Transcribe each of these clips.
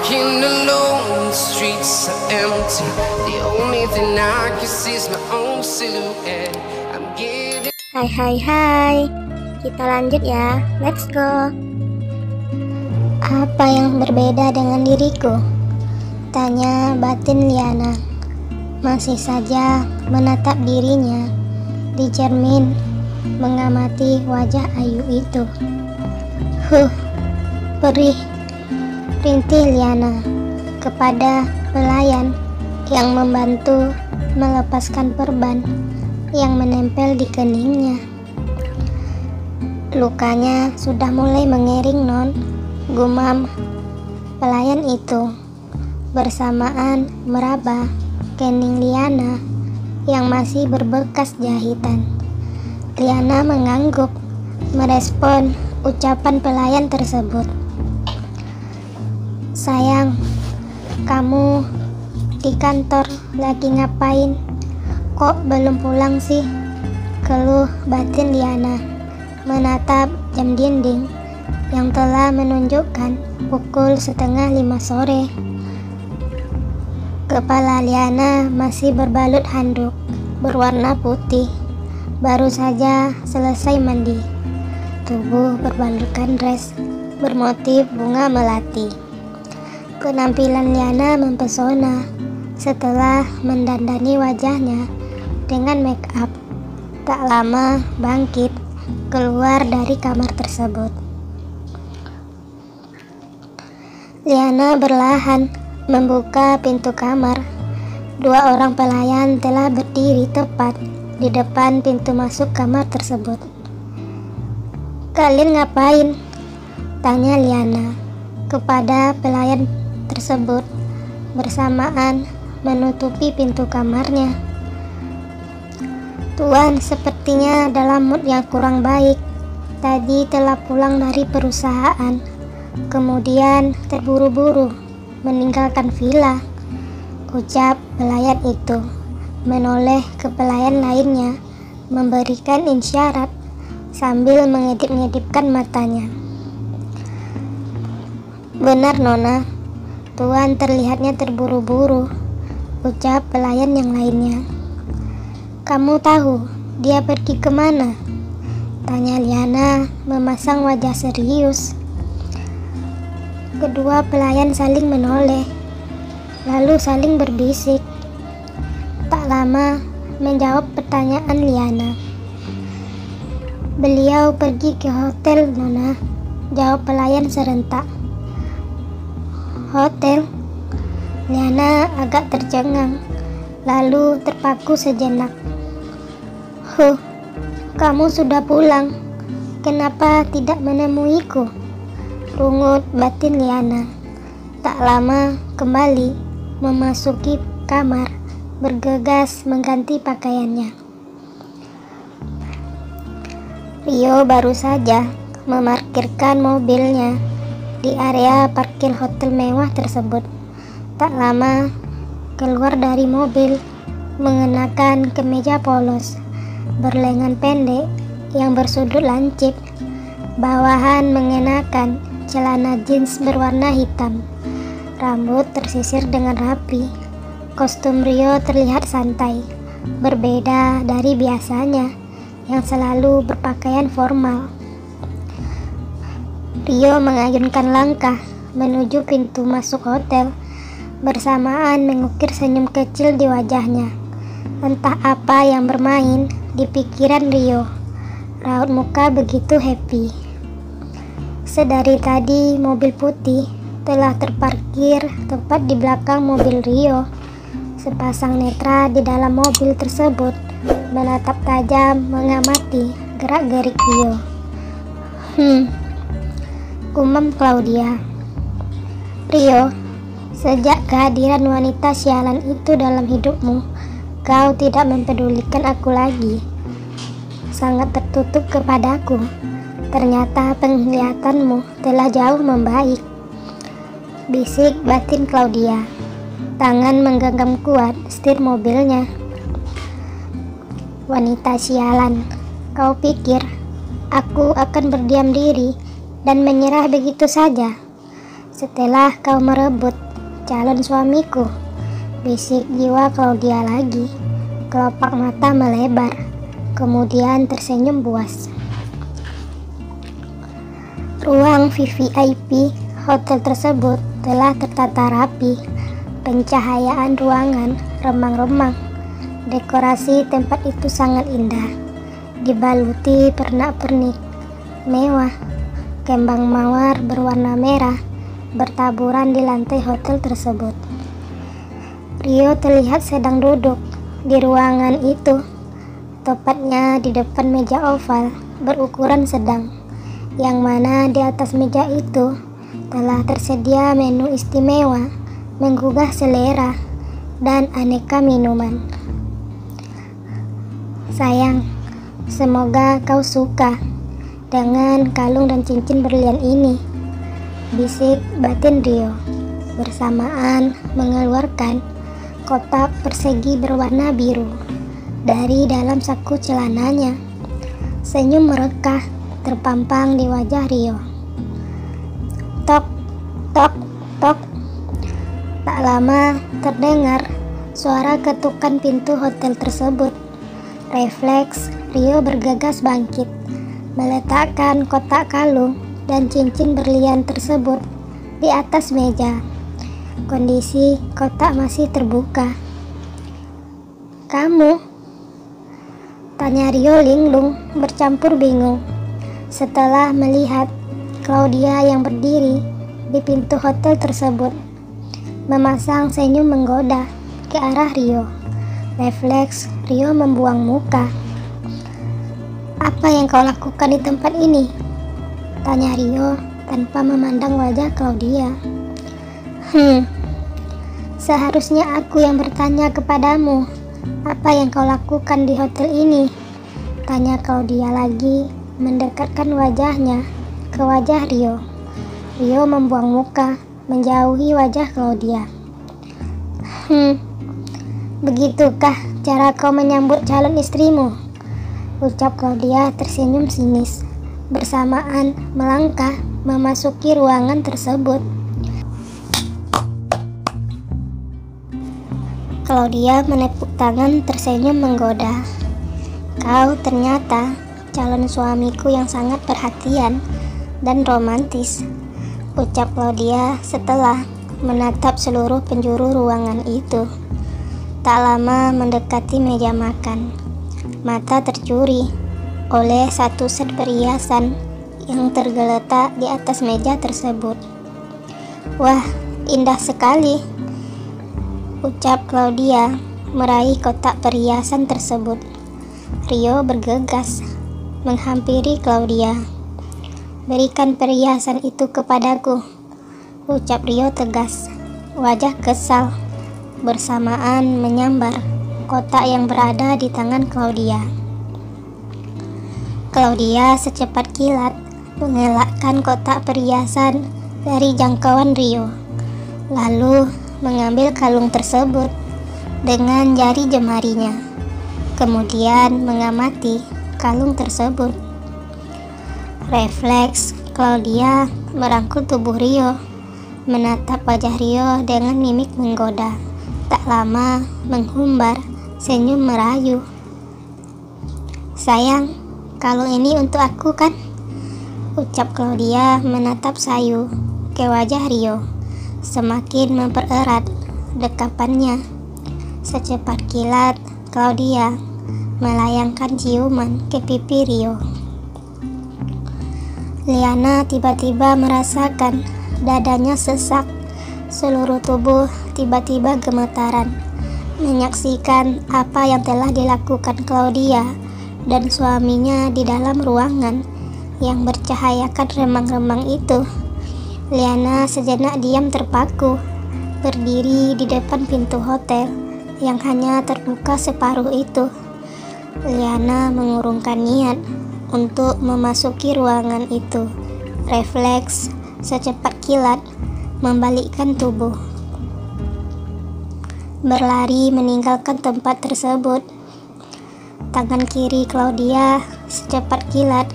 Walking alone, the streets are empty. The only thing I can see is my own silhouette. I'm getting. Hai, kita lanjut ya, let's go. Apa yang berbeda dengan diriku? Tanya batin Liana. Masih saja menatap dirinya di cermin, mengamati wajah ayu itu. Perih, rintih Liana kepada pelayan yang membantu melepaskan perban yang menempel di keningnya. Lukanya sudah mulai mengering, non, gumam pelayan itu bersamaan meraba kening Liana yang masih berbekas jahitan. Liana mengangguk merespon ucapan pelayan tersebut. Sayang, kamu di kantor lagi ngapain? Kok belum pulang sih? Keluh batin Liana menatap jam dinding yang telah menunjukkan pukul 4:30 sore. Kepala Liana masih berbalut handuk berwarna putih. Baru saja selesai mandi. Tubuh berbalutkan dress bermotif bunga melati. Penampilan Liana mempesona setelah mendandani wajahnya dengan make up. Tak lama bangkit keluar dari kamar tersebut. Liana berlahan membuka pintu kamar. Dua orang pelayan telah berdiri tepat di depan pintu masuk kamar tersebut. Kalian ngapain? Tanya Liana kepada pelayan tersebut bersamaan menutupi pintu kamarnya. Tuan sepertinya dalam mood yang kurang baik. Tadi telah pulang dari perusahaan, kemudian terburu-buru meninggalkan villa, ucap pelayan itu menoleh ke pelayan lainnya, memberikan isyarat sambil mengedip-ngedipkan matanya. Benar Nona, Tuan terlihatnya terburu-buru, ucap pelayan yang lainnya. Kamu tahu dia pergi kemana? Tanya Liana memasang wajah serius. Kedua pelayan saling menoleh, lalu saling berbisik. Tak lama menjawab pertanyaan Liana. Beliau pergi ke hotel, Nona, jawab pelayan serentak. Hotel? Liana agak tercengang, lalu terpaku sejenak. Kamu sudah pulang. Kenapa tidak menemuiku? Rungut batin Liana. Tak lama kembali memasuki kamar, bergegas mengganti pakaiannya. Rio baru saja memarkirkan mobilnya di area parkir hotel mewah tersebut. Tak lama keluar dari mobil mengenakan kemeja polos berlengan pendek yang bersudut lancip, bawahan mengenakan celana jeans berwarna hitam. Rambut tersisir dengan rapi. Kostum Rio terlihat santai, berbeda dari biasanya yang selalu berpakaian formal. Rio mengayunkan langkah menuju pintu masuk hotel, bersamaan mengukir senyum kecil di wajahnya. Entah apa yang bermain di pikiran Rio, raut muka begitu happy. Sedari tadi mobil putih telah terparkir tepat di belakang mobil Rio. Sepasang netra di dalam mobil tersebut menatap tajam mengamati gerak-gerik Rio. Gumam Claudia. Rio, sejak kehadiran wanita sialan itu dalam hidupmu, kau tidak mempedulikan aku lagi. Sangat tertutup kepadaku. Ternyata penglihatanmu telah jauh membaik. Bisik batin Claudia. Tangan menggenggam kuat setir mobilnya. Wanita sialan, kau pikir aku akan berdiam diri dan menyerah begitu saja? setelah kau merebut calon suamiku, bisik jiwa Claudia lagi. Kelopak mata melebar, kemudian tersenyum puas. Ruang VVIP hotel tersebut telah tertata rapi. Pencahayaan ruangan remang-remang. Dekorasi tempat itu sangat indah, dibaluti pernak-pernik mewah. Kembang mawar berwarna merah bertaburan di lantai hotel tersebut. Rio terlihat sedang duduk di ruangan itu, tepatnya di depan meja oval berukuran sedang, yang mana di atas meja itu telah tersedia menu istimewa menggugah selera dan aneka minuman. Sayang, semoga kau suka dengan kalung dan cincin berlian ini, bisik batin Rio, bersamaan mengeluarkan kotak persegi berwarna biru dari dalam saku celananya. Senyum merekah terpampang di wajah Rio. Tok, tok, tok. Tak lama terdengar suara ketukan pintu hotel tersebut. Refleks, Rio bergegas bangkit, meletakkan kotak kalung dan cincin berlian tersebut di atas meja. Kondisi kotak masih terbuka. "Kamu?" tanya Rio linglung bercampur bingung setelah melihat Claudia yang berdiri di pintu hotel tersebut, memasang senyum menggoda ke arah Rio. Refleks, Rio membuang muka. "Apa yang kau lakukan di tempat ini?" tanya Rio tanpa memandang wajah Claudia. Seharusnya aku yang bertanya kepadamu, apa yang kau lakukan di hotel ini?" tanya Claudia lagi, mendekatkan wajahnya ke wajah Rio. Rio membuang muka, menjauhi wajah Claudia. "Begitukah cara kau menyambut calon istrimu?" ucap Claudia tersenyum sinis, bersamaan melangkah memasuki ruangan tersebut. Claudia menepuk tangan tersenyum menggoda. "Kau ternyata calon suamiku yang sangat perhatian dan romantis," ucap Claudia setelah menatap seluruh penjuru ruangan itu. Tak lama mendekati meja makan, mata tercuri oleh satu set perhiasan yang tergeletak di atas meja tersebut. "Wah, indah sekali," ucap Claudia meraih kotak perhiasan tersebut. Rio bergegas menghampiri Claudia. "Berikan perhiasan itu kepadaku," ucap Rio tegas, wajah kesal, bersamaan menyambar kotak yang berada di tangan Claudia. Claudia secepat kilat mengelakkan kotak perhiasan dari jangkauan Rio, lalu mengambil kalung tersebut dengan jari jemarinya, kemudian mengamati kalung tersebut. Refleks, Claudia merangkul tubuh Rio, menatap wajah Rio dengan mimik menggoda. Tak lama menghumbar senyum merayu. "Sayang, kalung ini untuk aku kan?" ucap Claudia menatap sayu ke wajah Rio, semakin mempererat dekapannya. Secepat kilat, Claudia melayangkan ciuman ke pipi Rio. Liana tiba-tiba merasakan dadanya sesak. Seluruh tubuh tiba-tiba gemetaran menyaksikan apa yang telah dilakukan Claudia dan suaminya di dalam ruangan yang bercahayakan remang-remang itu. Liana sejenak diam terpaku, berdiri di depan pintu hotel yang hanya terbuka separuh itu. Liana mengurungkan niat untuk memasuki ruangan itu. Refleks, secepat kilat membalikkan tubuh, berlari meninggalkan tempat tersebut. Tangan kiri Claudia secepat kilat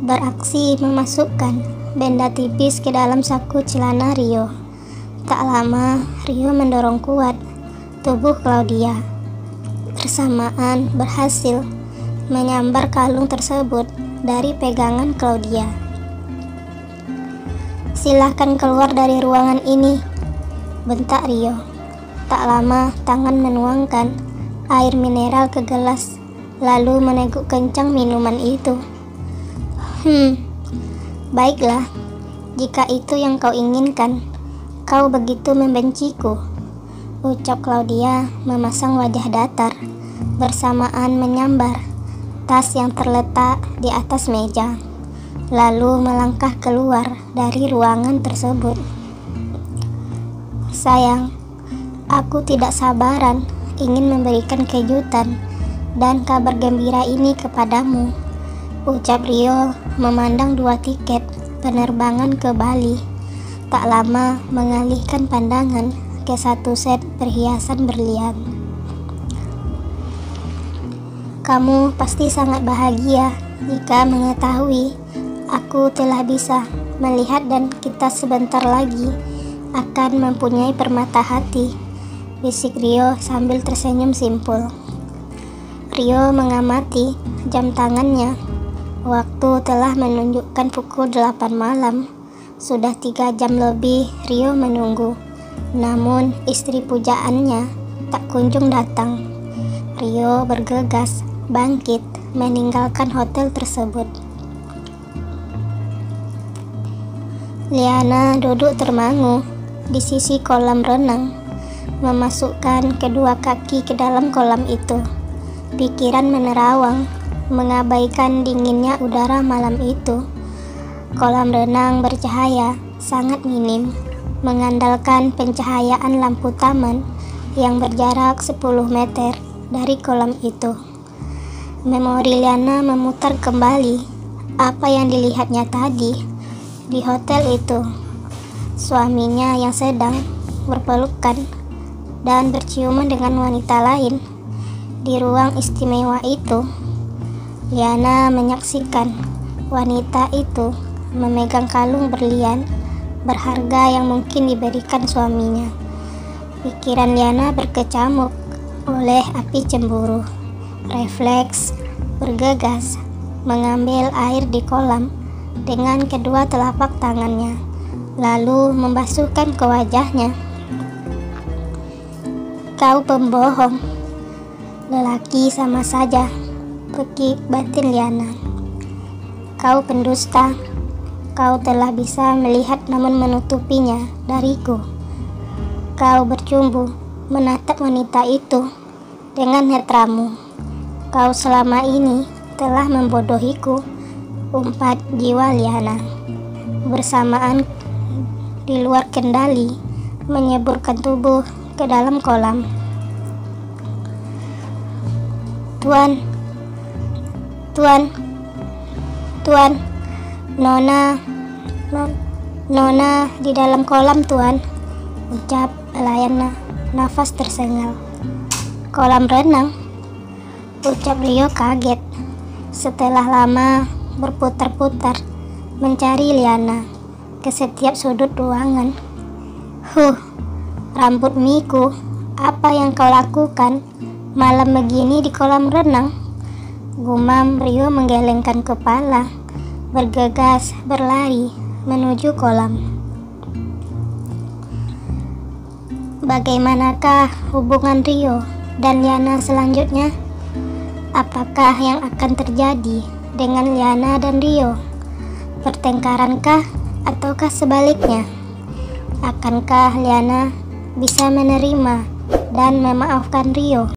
beraksi memasukkan benda tipis ke dalam saku celana Rio. Tak lama, Rio mendorong kuat tubuh Claudia. Bersamaan berhasil menyambar kalung tersebut dari pegangan Claudia. "Silahkan keluar dari ruangan ini," bentak Rio. Tak lama, tangan menuangkan air mineral ke gelas, lalu meneguk kencang minuman itu. Baiklah, jika itu yang kau inginkan. Kau begitu membenciku," ucap Claudia memasang wajah datar, bersamaan menyambar tas yang terletak di atas meja, lalu melangkah keluar dari ruangan tersebut. "Sayang, aku tidak sabaran ingin memberikan kejutan dan kabar gembira ini kepadamu," ucap Rio memandang 2 tiket penerbangan ke Bali. Tak lama mengalihkan pandangan ke 1 set perhiasan berlian. "Kamu pasti sangat bahagia jika mengetahui aku telah bisa melihat dan kita sebentar lagi akan mempunyai permata hati," bisik Rio sambil tersenyum simpul. Rio mengamati jam tangannya. Waktu telah menunjukkan pukul 8 malam. Sudah 3 jam lebih Rio menunggu, namun istri pujaannya tak kunjung datang. Rio bergegas bangkit meninggalkan hotel tersebut. Liana duduk termangu di sisi kolam renang, memasukkan kedua kaki ke dalam kolam itu. Pikiran menerawang, mengabaikan dinginnya udara malam itu. Kolam renang bercahaya sangat minim, mengandalkan pencahayaan lampu taman yang berjarak 10 meter dari kolam itu. Memori Liana memutar kembali apa yang dilihatnya tadi di hotel itu. Suaminya yang sedang berpelukan dan berciuman dengan wanita lain di ruang istimewa itu. Liana menyaksikan wanita itu memegang kalung berlian berharga yang mungkin diberikan suaminya. Pikiran Liana berkecamuk oleh api cemburu. Refleks bergegas mengambil air di kolam dengan kedua telapak tangannya, lalu membasuhkan ke wajahnya. "Kau pembohong," lelaki sama saja, pekik batin Liana. "Kau pendusta. Kau telah bisa melihat namun menutupinya dariku. Kau bercumbu menatap wanita itu dengan netramu. Kau selama ini telah membodohiku," umpat jiwa Liana. Bersamaan di luar kendali, menyeburkan tubuh ke dalam kolam. Tuan, Nona di dalam kolam, Tuan," ucap pelayan nafas tersengal. "Kolam renang?" ucap Rio kaget. Setelah lama berputar-putar mencari Liana ke setiap sudut ruangan. Rambut miku, apa yang kau lakukan malam begini di kolam renang?" gumam Rio menggelengkan kepala, bergegas berlari menuju kolam. Bagaimanakah hubungan Rio dan Liana selanjutnya? Apakah yang akan terjadi dengan Liana dan Rio? Pertengkarankah ataukah sebaliknya? Akankah Liana bisa menerima dan memaafkan Rio?